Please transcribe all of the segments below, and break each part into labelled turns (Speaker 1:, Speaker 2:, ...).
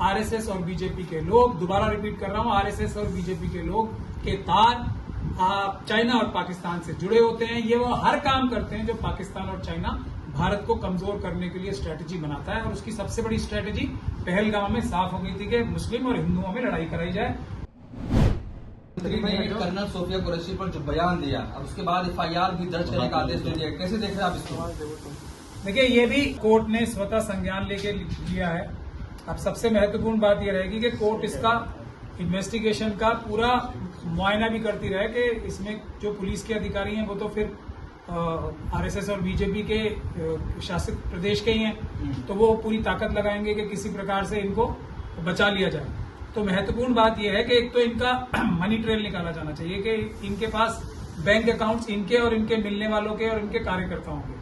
Speaker 1: RSS और BJP के लोग, दोबारा रिपीट कर रहा हूं, आरएसएस और बीजेपी के लोग के तार चाइना और पाकिस्तान से जुड़े होते हैं। ये वो हर काम करते हैं जो पाकिस्तान और चाइना भारत को कमजोर करने के लिए स्ट्रेटजी बनाता है। और उसकी सबसे बड़ी स्ट्रेटजी पहलगाम में साफ हो गई थी कि मुस्लिम और हिंदुओं में लड़ाई कराई जाए।
Speaker 2: कर्नल सोफिया कुरैशी पर जो बयान दिया, अब उसके बाद एफआईआर भी दर्ज करने का आदेश दे दिया, कैसे देख रहे हैं आप इसको?
Speaker 1: देखिए, ये भी कोर्ट ने स्वतः संज्ञान लेके लिया है। अब सबसे महत्वपूर्ण बात यह रहेगी कि कोर्ट इसका इन्वेस्टिगेशन का पूरा मुआयना भी करती रहे कि इसमें जो पुलिस के अधिकारी हैं वो तो फिर आरएसएस और बीजेपी के शासित प्रदेश के ही हैं, तो वो पूरी ताकत लगाएंगे कि किसी प्रकार से इनको बचा लिया जाए। तो महत्वपूर्ण बात यह है कि एक तो इनका मनी ट्रेल निकाला जाना चाहिए कि इनके पास बैंक अकाउंट्स, इनके और इनके मिलने वालों के और इनके कार्यकर्ताओं के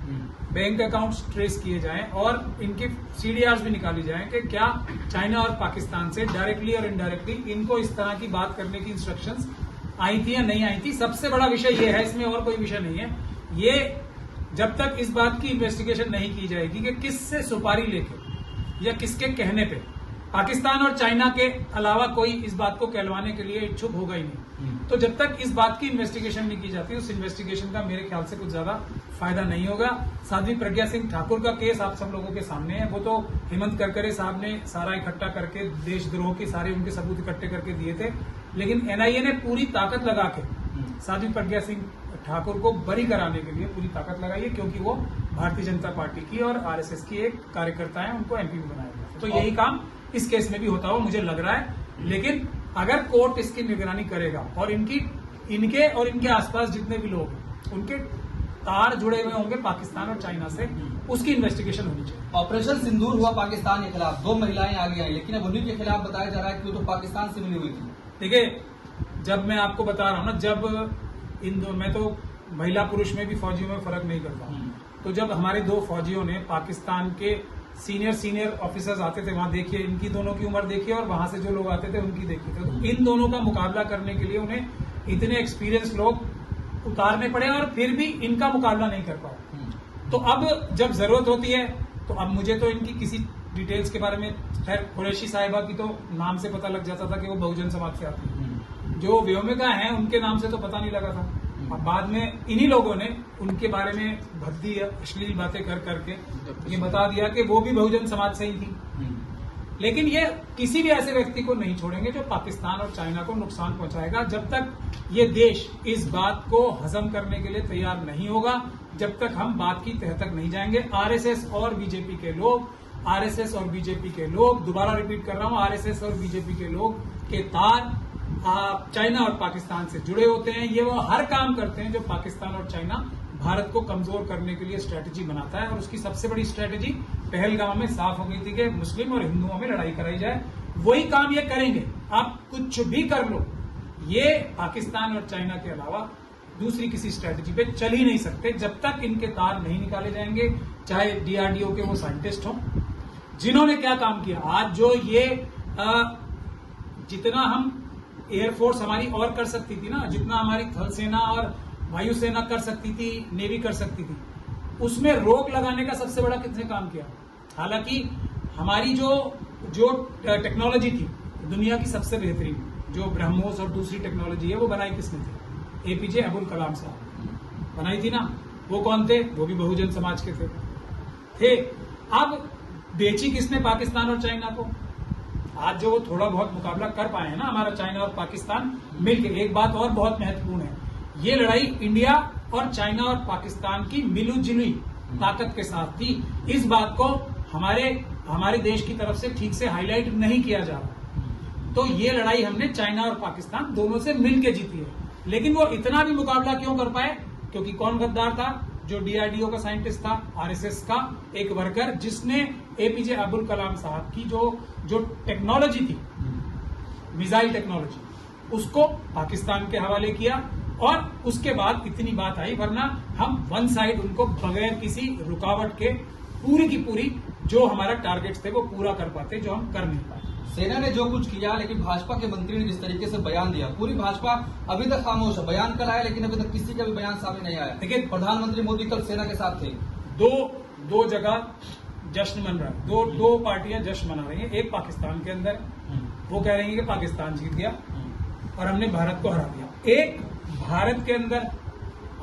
Speaker 1: बैंक अकाउंट्स ट्रेस किए जाएं और इनकी सीडीआर्स भी निकाली जाएं कि क्या चाइना और पाकिस्तान से डायरेक्टली और इनडायरेक्टली इनको इस तरह की बात करने की इंस्ट्रक्शंस आई थी या नहीं आई थी। सबसे बड़ा विषय ये है, इसमें और कोई विषय नहीं है। ये जब तक इस बात की इन्वेस्टिगेशन नहीं की जाएगी कि किससे सुपारी लेके या किसके कहने पे पाकिस्तान और चाइना के अलावा कोई इस बात को कहलवाने के लिए इच्छुक होगा ही नहीं, तो जब तक इस बात की इन्वेस्टिगेशन नहीं की जाती, उस इन्वेस्टिगेशन का मेरे ख्याल से कुछ ज्यादा फायदा नहीं होगा। साध्वी प्रज्ञा सिंह ठाकुर का केस आप सब लोगों के सामने है। वो तो हेमंत करकरे साहब ने सारा इकट्ठा करके देशद्रोह के सारे उनके सबूत इकट्ठे करके दिए थे, लेकिन एनआईए ने पूरी ताकत लगा के साध्वी प्रज्ञा सिंह ठाकुर को बरी कराने के लिए पूरी ताकत लगाई है, क्योंकि वो भारतीय जनता पार्टी की और आरएसएस की एक कार्यकर्ता है, उनको एमपी बनाया गया। तो यही काम इस केस में भी होता हुआ मुझे लग रहा है। लेकिन अगर कोर्ट इसकी निगरानी करेगा और इनके और इनके आसपास जितने भी लोग हैं उनके तार जुड़े हुए होंगे पाकिस्तान और चाइना से, उसकी इन्वेस्टिगेशन होनी चाहिए।
Speaker 2: ऑपरेशन सिंदूर हुआ पाकिस्तान के खिलाफ, 2 महिलाएं आगे आई, लेकिन अब उन्हीं के खिलाफ बताया जा रहा है कि वो तो पाकिस्तान से मिली हुई थी।
Speaker 1: देखिए, जब मैं आपको बता रहा हूं ना, जब मैं तो महिला पुरुष में भी फौजियों में फर्क नहीं करता, तो जब हमारे 2 फौजियों ने पाकिस्तान के सीनियर ऑफिसर्स आते थे, वहां देखिए इनकी दोनों की उम्र देखिए और वहां से जो लोग आते थे उनकी देखिए, तो इन दोनों का मुकाबला करने के लिए उन्हें इतने एक्सपीरियंस लोग उतारने पड़े और फिर भी इनका मुकाबला नहीं कर पाए। तो अब जब जरूरत होती है, तो अब मुझे तो इनकी किसी डिटेल्स के बारे में, खैर कुरैशी साहिबा की तो नाम से पता लग जाता था कि वो बहुजन समाज से आती है, जो व्योमिका हैं उनके नाम से तो पता नहीं लगा था। अब बाद में इन्हीं लोगों ने उनके बारे में भद्दी अश्लील बातें कर करके ये बता दिया कि वो भी बहुजन समाज से ही थी। लेकिन ये किसी भी ऐसे व्यक्ति को नहीं छोड़ेंगे जो पाकिस्तान और चाइना को नुकसान पहुंचाएगा। जब तक ये देश इस बात को हजम करने के लिए तैयार नहीं होगा, जब तक हम बात की तह तक नहीं जाएंगे। आरएसएस और बीजेपी के लोग, दोबारा रिपीट कर रहा हूं, आरएसएस और बीजेपी के लोग के तार चाइना और पाकिस्तान से जुड़े होते हैं। ये वो हर काम करते हैं जो पाकिस्तान और चाइना भारत को कमजोर करने के लिए स्ट्रेटजी बनाता है। और उसकी सबसे बड़ी स्ट्रेटजी पहलगाम में साफ हो गई थी कि मुस्लिम और हिंदुओं में लड़ाई कराई जाए। वही काम ये करेंगे। आप कुछ भी कर लो, ये पाकिस्तान और चाइना के अलावा दूसरी किसी स्ट्रेटजी पे चल ही नहीं सकते जब तक इनके तार नहीं निकाले जाएंगे। चाहे डीआरडीओ के वो साइंटिस्ट हों जिन्होंने क्या काम किया, आज जो ये जितना हम एयरफोर्स हमारी और कर सकती थी ना, जितना हमारी थल सेना और वायुसेना कर सकती थी, नेवी कर सकती थी, उसमें रोक लगाने का सबसे बड़ा किसने काम किया? हालांकि हमारी जो टेक्नोलॉजी थी दुनिया की सबसे बेहतरीन, जो ब्रह्मोस और दूसरी टेक्नोलॉजी है, वो बनाई किसने थी? एपीजे अब्दुल कलाम साहब बनाई थी ना। वो कौन थे? वो भी बहुजन समाज के थे। अब बेची किसने पाकिस्तान और चाइना को? आज जो वो थोड़ा बहुत मुकाबला कर पाए हैं ना हमारा चाइना और पाकिस्तान मिलकर। एक बात और बहुत महत्वपूर्ण है, ये लड़ाई इंडिया और चाइना और पाकिस्तान की मिलूजुली ताकत के साथ थी। इस बात को हमारे देश की तरफ से ठीक से हाईलाइट नहीं किया जा रहा। तो ये लड़ाई हमने चाइना और पाकिस्तान दोनों से मिलकर जीती है। लेकिन वो इतना भी मुकाबला क्यों कर पाए? क्योंकि कौन गद्दार था? जो डीआरडीओ का साइंटिस्ट था, आरएसएस का एक वर्कर, जिसने एपीजे अब्दुल कलाम साहब की जो टेक्नोलॉजी थी, मिसाइल टेक्नोलॉजी, उसको पाकिस्तान के हवाले किया। और उसके बाद इतनी बात आई, वरना हम वन साइड उनको बगैर किसी रुकावट के पूरी की पूरी जो हमारा टारगेट्स थे वो पूरा कर पाते, जो हम कर नहीं पाए।
Speaker 2: सेना ने जो कुछ किया, लेकिन भाजपा के मंत्री ने जिस तरीके से बयान दिया, पूरी भाजपा अभी तक खामोश है। बयान कल आया, लेकिन अभी तक किसी का भी बयान सामने नहीं आया।
Speaker 1: देखिए,
Speaker 2: प्रधानमंत्री मोदी कल सेना के साथ थे।
Speaker 1: दो जगह जश्न मन रहा है। दो पार्टियां जश्न मना रही हैं। एक पाकिस्तान के अंदर वो कह रही है कि पाकिस्तान जीत गया और हमने भारत को हरा दिया। एक भारत के अंदर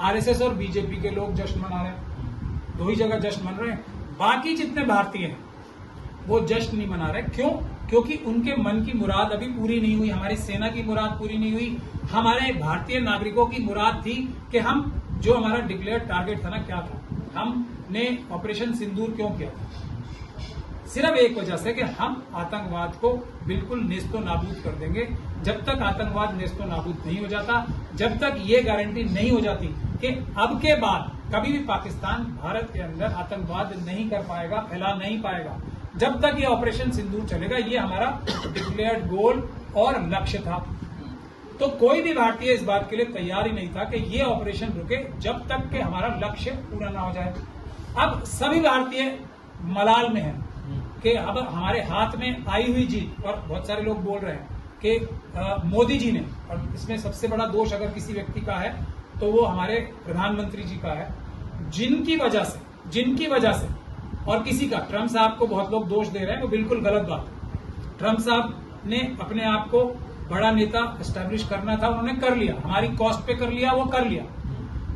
Speaker 1: आरएसएस और बीजेपी के लोग जश्न मना रहे हैं। दो ही जगह जश्न मन रहे हैं। बाकी जितने भारतीय हैं वो जश्न नहीं मना रहे। क्यों? क्योंकि उनके मन की मुराद अभी पूरी नहीं हुई। हमारी सेना की मुराद पूरी नहीं हुई। हमारे भारतीय नागरिकों की मुराद थी कि हम जो हमारा डिक्लेयर टारगेट था ना, क्या था, हमने ऑपरेशन सिंदूर क्यों किया था? सिर्फ एक वजह से कि हम आतंकवाद को बिल्कुल नेस्तो नाबूद कर देंगे। जब तक आतंकवाद नेस्तो नाबूद नहीं हो जाता, जब तक ये गारंटी नहीं हो जाती कि अब के बाद कभी भी पाकिस्तान भारत के अंदर आतंकवाद नहीं कर पाएगा, फैला नहीं पाएगा, जब तक ये ऑपरेशन सिंदूर चलेगा। ये हमारा डिक्लेयर्ड गोल और लक्ष्य था। तो कोई भी भारतीय इस बात के लिए तैयार ही नहीं था कि ये ऑपरेशन रुके जब तक कि हमारा लक्ष्य पूरा ना हो जाए। अब सभी भारतीय मलाल में हैं कि अब हमारे हाथ में आई हुई जीत, और बहुत सारे लोग बोल रहे हैं कि मोदी जी ने, और इसमें सबसे बड़ा दोष अगर किसी व्यक्ति का है तो वो हमारे प्रधानमंत्री जी का है, जिनकी वजह से और किसी का, ट्रंप साहब को बहुत लोग दोष दे रहे हैं, वो बिल्कुल गलत बात है। ट्रंप साहब ने अपने आप को बड़ा नेता एस्टैब्लिश करना था, उन्होंने कर लिया। हमारी कॉस्ट पे कर लिया, वो कर लिया।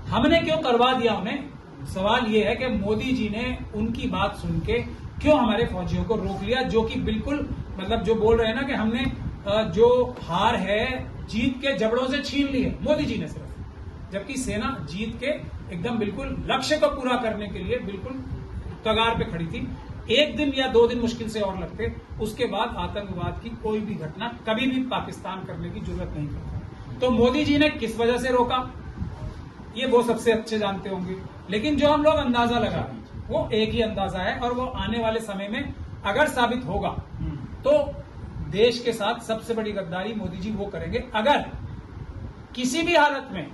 Speaker 1: हमने क्यों करवा दिया उन्हें? सवाल ये है कि मोदी जी ने उनकी बात सुन के क्यों हमारे फौजियों को रोक लिया, जो कि बिल्कुल मतलब जो बोल रहे हैं ना कि हमने जो हार है जीत के जबड़ों से छीन ली है, मोदी जी ने सिर्फ, जबकि सेना जीत के एकदम बिल्कुल लक्ष्य को पूरा करने के लिए बिल्कुल कगार पे खड़ी थी। एक दिन या 2 दिन मुश्किल से और लगते, उसके बाद आतंकवाद की कोई भी घटना कभी भी पाकिस्तान करने की जरूरत नहीं पड़ती। तो मोदी जी ने किस वजह से रोका, ये वो सबसे अच्छे जानते होंगे। लेकिन जो हम लोग अंदाजा लगा रहे हैं वो एक ही अंदाजा है, और वो आने वाले समय में अगर साबित होगा तो देश के साथ सबसे बड़ी गद्दारी मोदी जी वो करेंगे अगर किसी भी हालत में,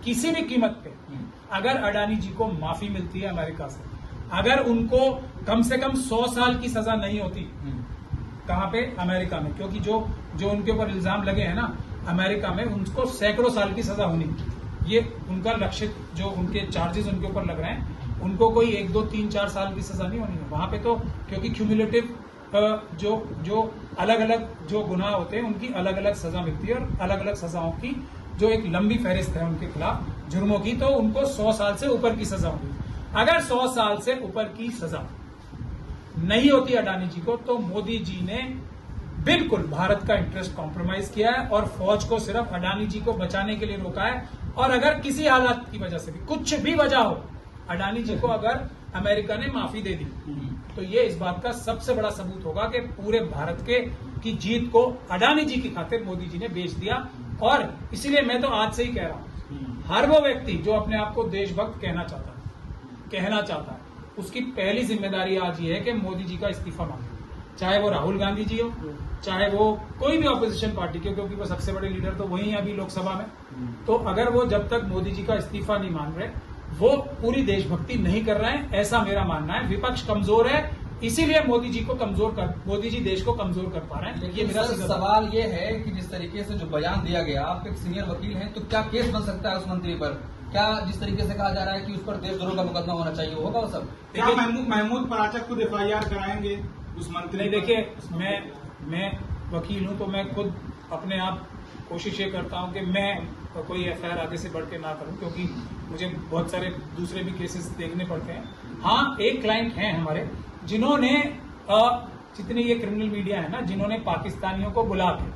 Speaker 1: किसी भी कीमत पे, अगर अडानी जी को माफी मिलती है अमेरिका से, अगर उनको कम से कम 100 साल की सजा नहीं होती। कहां पे? अमेरिका में। क्योंकि जो उनके ऊपर इल्जाम लगे हैं ना, अमेरिका में उनको सैकड़ों साल की सजा होनी, ये उनका लक्षित, जो उनके चार्जेस उनके ऊपर लग रहे हैं, उनको कोई 1, 2, 3, 4 साल की सजा नहीं होनी है वहां पे। तो क्योंकि क्यूमुलेटिव जो अलग अलग जो गुनाह होते हैं उनकी अलग अलग सजा मिलती है, और अलग अलग सजाओं की जो एक लंबी फहरिस्त है उनके खिलाफ जुर्मों की, तो उनको 100 साल से ऊपर की सजा होगी। अगर 100 साल से ऊपर की सजा नहीं होती अडानी जी को, तो मोदी जी ने बिल्कुल भारत का इंटरेस्ट कॉम्प्रोमाइज किया है और फौज को सिर्फ अडानी जी को बचाने के लिए रोका है। और अगर किसी हालात की वजह से भी, कुछ भी वजह हो, अडानी जी को अगर अमेरिका ने माफी दे दी, तो ये इस बात का सबसे बड़ा सबूत होगा कि पूरे भारत की जीत को अडानी जी की खातिर मोदी जी ने बेच दिया। और इसीलिए मैं तो आज से ही कह रहा हूं, हर वो व्यक्ति जो अपने आप को देशभक्त कहना चाहता है, उसकी पहली जिम्मेदारी आज ये है कि मोदी जी का इस्तीफा मांगे। चाहे वो राहुल गांधी जी हो, चाहे वो कोई भी ऑपोजिशन पार्टी के, क्योंकि वो सबसे बड़े लीडर तो वही है अभी लोकसभा में। तो अगर वो जब तक मोदी जी का इस्तीफा नहीं मांग रहे, वो पूरी देशभक्ति नहीं कर रहे हैं, ऐसा मेरा मानना है। विपक्ष कमजोर है, इसीलिए मोदी जी देश को कमजोर कर पा रहे हैं।
Speaker 2: लेकिन मेरा सवाल ये है कि जिस तरीके से जो बयान दिया गया, आप एक सीनियर वकील हैं, तो क्या केस बन सकता है उस मंत्री पर? क्या जिस तरीके से कहा जा रहा है कि उस पर देशद्रोह का मुकदमा होना चाहिए, होगा वो सब?
Speaker 3: क्या महमूद पराचक खुद FIR कराएंगे उस मंत्री?
Speaker 1: नहीं, देखिए मैं वकील हूं, तो मैं खुद अपने आप कोशिश ये करता हूं कि मैं कोई FIR आगे से बढ़ के ना करूं, क्योंकि मुझे बहुत सारे दूसरे भी केसेस देखने पड़ते हैं। हाँ, एक क्लाइंट हैं हमारे जिन्होंने जितने ये क्रिमिनल मीडिया है ना, जिन्होंने पाकिस्तानियों को बुला के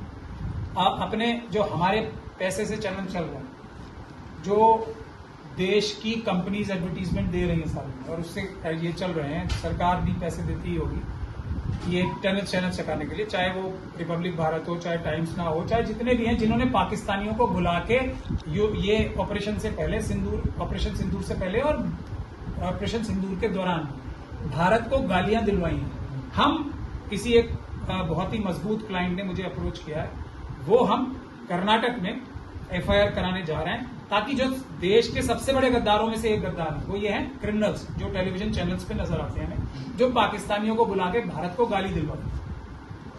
Speaker 1: अपने जो हमारे पैसे से चैनल चल रहे हैं, जो देश की कंपनीज एडवर्टीजमेंट दे रही है सारी, और उससे ये चल रहे हैं, सरकार भी पैसे देती ही होगी ये चैनल चकाने के लिए, चाहे वो रिपब्लिक भारत हो, चाहे टाइम्स ना हो, चाहे जितने भी हैं, जिन्होंने पाकिस्तानियों को बुला के ये ऑपरेशन से पहले, ऑपरेशन सिंदूर से पहले और ऑपरेशन सिंदूर के दौरान भारत को गालियां दिलवाई हैं। हम किसी एक बहुत ही मजबूत क्लाइंट ने मुझे अप्रोच किया है, वो हम कर्नाटक में FIR कराने जा रहे हैं, ताकि जो देश के सबसे बड़े गद्दारों में से एक गद्दार है, वो ये है क्रिमिनल्स जो टेलीविजन चैनल्स पे नजर आते हैं, जो पाकिस्तानियों को बुला के भारत को गाली दिलवाते हैं,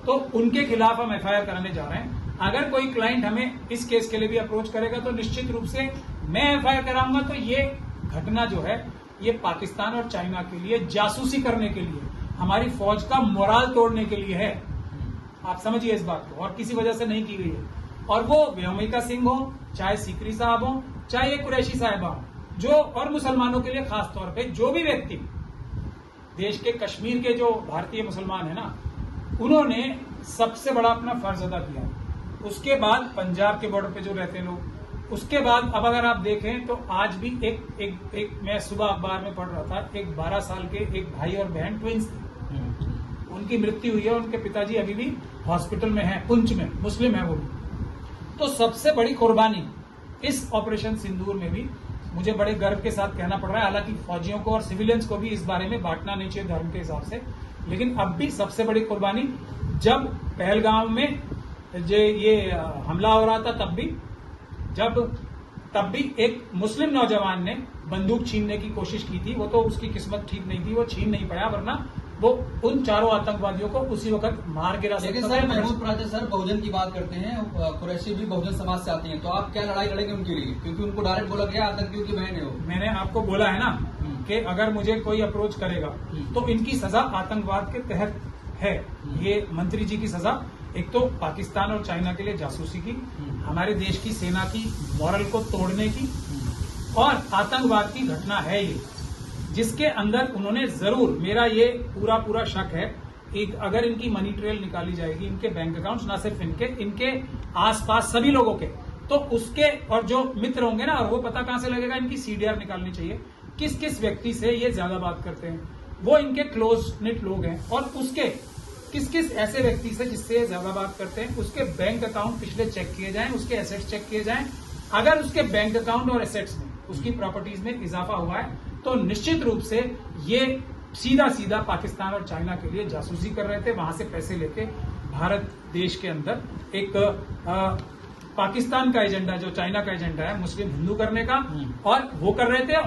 Speaker 1: तो उनके खिलाफ हम FIR कराने जा रहे हैं। अगर कोई क्लाइंट हमें इस केस के लिए भी अप्रोच करेगा, तो निश्चित रूप से मैं FIR कराऊंगा। तो ये घटना जो है, ये पाकिस्तान और चाइना के लिए जासूसी करने के लिए हमारी फौज का मोराल तोड़ने के लिए है। आप समझिए इस बात को, और किसी वजह से नहीं की गई है। और वो व्योमिका सिंह हो, चाहे सीकरी साहब हो, चाहे ये कुरैशी साहिबा हो, जो और मुसलमानों के लिए खास तौर पे जो भी व्यक्ति देश के कश्मीर के जो भारतीय मुसलमान है ना, उन्होंने सबसे बड़ा अपना फर्ज अदा किया। उसके बाद पंजाब के बॉर्डर पे जो रहते हैं लोग, उसके बाद अब अगर आप देखें तो आज भी एक मैं सुबह अखबार में पढ़ रहा था, एक 12 साल के एक भाई और बहन ट्विंस थे, उनकी मृत्यु हुई है। उनके पिताजी अभी भी हॉस्पिटल में हैं, पुंछ में, मुस्लिम है वो भी। तो सबसे बड़ी कुर्बानी इस ऑपरेशन सिंदूर में भी मुझे बड़े गर्व के साथ कहना पड़ रहा है। हालांकि फौजियों को और सिविलियंस को भी इस बारे में बांटना नहीं चाहिए धर्म के हिसाब से, लेकिन अब भी सबसे बड़ी कुर्बानी जब पहलगाम में ये हमला हो रहा था, तब भी एक मुस्लिम नौजवान ने बंदूक छीनने की कोशिश की थी। वो तो उसकी किस्मत ठीक नहीं थी, वो छीन नहीं पाया, वरना वो उन चारों आतंकवादियों को उसी वक्त मार गिरा सकता।
Speaker 2: लेकिन सर, महमूद पराजय सर बहुजन की बात करते हैं, कुरैशी भी बहुजन समाज से आती हैं, तो आप क्या लड़ाई लड़ेंगे उनके लिए? क्योंकि उनको डायरेक्ट बोला गया आतंकियों की बहन है वो।
Speaker 1: मैंने आपको बोला है ना कि अगर मुझे कोई अप्रोच करेगा तो इनकी सजा आतंकवाद के तहत है। ये मंत्री जी की सजा एक तो पाकिस्तान और चाइना के लिए जासूसी की, हमारे देश की सेना की मॉरल को तोड़ने की, और आतंकवाद की घटना है ये, जिसके अंदर उन्होंने जरूर, मेरा ये पूरा शक है, एक अगर इनकी मनी ट्रेल निकाली जाएगी, इनके बैंक अकाउंट्स, ना सिर्फ इनके आसपास सभी लोगों के, तो उसके और जो मित्र होंगे ना, और वो पता कहां से लगेगा, इनकी सीडीआर निकालनी चाहिए, किस किस व्यक्ति से ये ज्यादा बात करते हैं, वो इनके क्लोज निट लोग हैं, और उसके किस किस ऐसे व्यक्ति से जिससे ज्यादा बात करते हैं, उसके बैंक अकाउंट पिछले चेक किए जाएं, उसके एसेट्स चेक किए जाएं। अगर उसके बैंक अकाउंट और एसेट्स में, उसकी प्रॉपर्टीज में इजाफा हुआ है, तो निश्चित रूप से ये सीधा पाकिस्तान और चाइना के लिए जासूसी कर रहे थे, वहां से पैसे लेके भारत देश के अंदर एक पाकिस्तान का एजेंडा, जो चाइना का एजेंडा है मुस्लिम हिंदू करने का, और वो कर रहे थे।